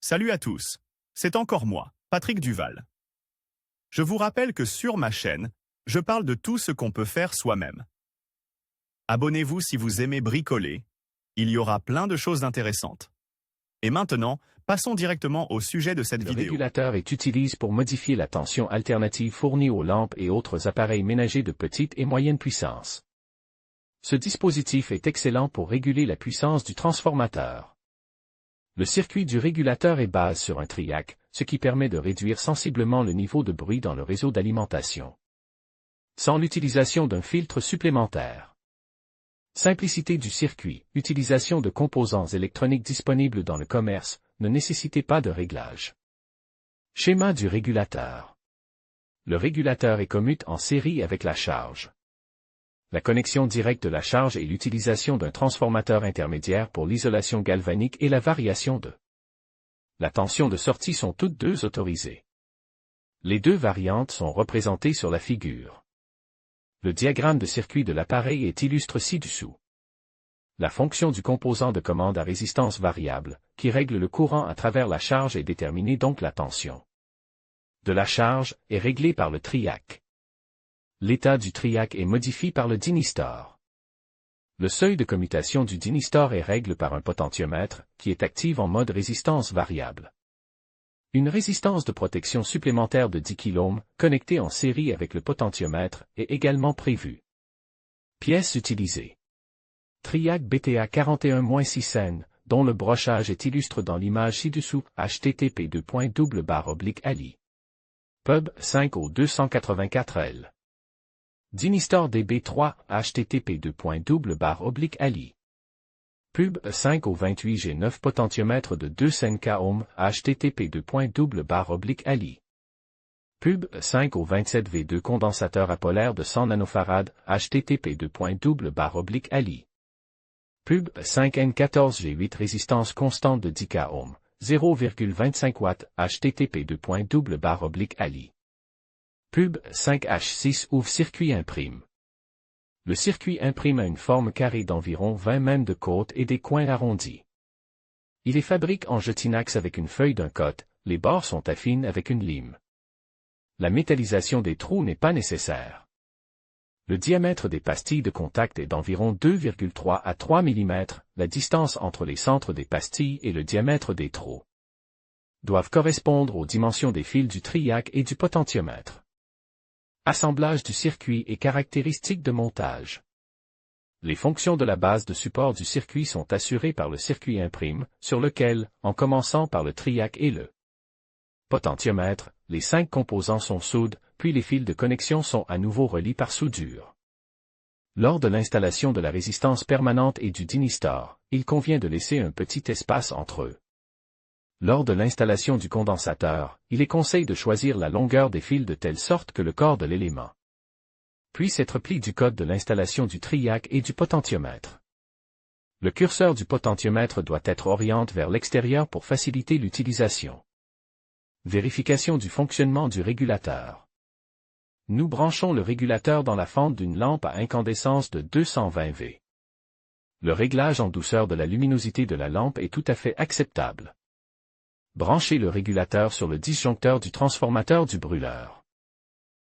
Salut à tous, c'est encore moi, Patrick Duval. Je vous rappelle que sur ma chaîne, je parle de tout ce qu'on peut faire soi-même. Abonnez-vous si vous aimez bricoler, il y aura plein de choses intéressantes. Et maintenant, passons directement au sujet de cette Le vidéo. régulateur est utilisé pour modifier la tension alternative fournie aux lampes et autres appareils ménagers de petite et moyenne puissance. Ce dispositif est excellent pour réguler la puissance du transformateur. Le circuit du régulateur est basé sur un triac, ce qui permet de réduire sensiblement le niveau de bruit dans le réseau d'alimentation, sans l'utilisation d'un filtre supplémentaire. Simplicité du circuit, utilisation de composants électroniques disponibles dans le commerce, ne nécessitez pas de réglage. Schéma du régulateur. Le régulateur est commute en série avec la charge. La connexion directe de la charge et l'utilisation d'un transformateur intermédiaire pour l'isolation galvanique et la variation de la tension de sortie sont toutes deux autorisées. Les deux variantes sont représentées sur la figure. Le diagramme de circuit de l'appareil est illustré ci-dessous. La fonction du composant de commande à résistance variable, qui règle le courant à travers la charge et détermine donc la tension de la charge, est réglée par le triac. L'état du triac est modifié par le dynhistor. Le seuil de commutation du dynhistor est réglé par un potentiomètre, qui est actif en mode résistance variable. Une résistance de protection supplémentaire de 10 kΩ, connectée en série avec le potentiomètre, est également prévue. Pièces utilisées. Triac BTA 41-6N, dont le brochage est illustré dans l'image ci-dessous, http://ali. Pub 5 au 284L. Dynhistor DB3, http://ali. Pub 5 au 28G9 potentiomètre de 2 kΩ, http://ali. Pub 5 au 27V2 condensateur apolaire de 100 nanofarad, http://ali. Pub 5N14G8 résistance constante de 10 kΩ, 0,25 W, http://ali. Pub 5H6 ouvre circuit imprime. Le circuit imprime a une forme carrée d'environ 20 mm de côte et des coins arrondis. Il est fabriqué en Jetinax avec une feuille d'un cote, les bords sont affines avec une lime. La métallisation des trous n'est pas nécessaire. Le diamètre des pastilles de contact est d'environ 2,3 à 3 mm, la distance entre les centres des pastilles et le diamètre des trous doivent correspondre aux dimensions des fils du triac et du potentiomètre. Assemblage du circuit et caractéristiques de montage. Les fonctions de la base de support du circuit sont assurées par le circuit imprime, sur lequel, en commençant par le triac et le potentiomètre, les 5 composants sont soudés, puis les fils de connexion sont à nouveau reliés par soudure. Lors de l'installation de la résistance permanente et du dynhistor, il convient de laisser un petit espace entre eux. Lors de l'installation du condensateur, il est conseillé de choisir la longueur des fils de telle sorte que le corps de l'élément puisse être plié du code de l'installation du triac et du potentiomètre. Le curseur du potentiomètre doit être orienté vers l'extérieur pour faciliter l'utilisation. Vérification du fonctionnement du régulateur. Nous branchons le régulateur dans la fente d'une lampe à incandescence de 220 V. Le réglage en douceur de la luminosité de la lampe est tout à fait acceptable. Branchez le régulateur sur le disjoncteur du transformateur du brûleur.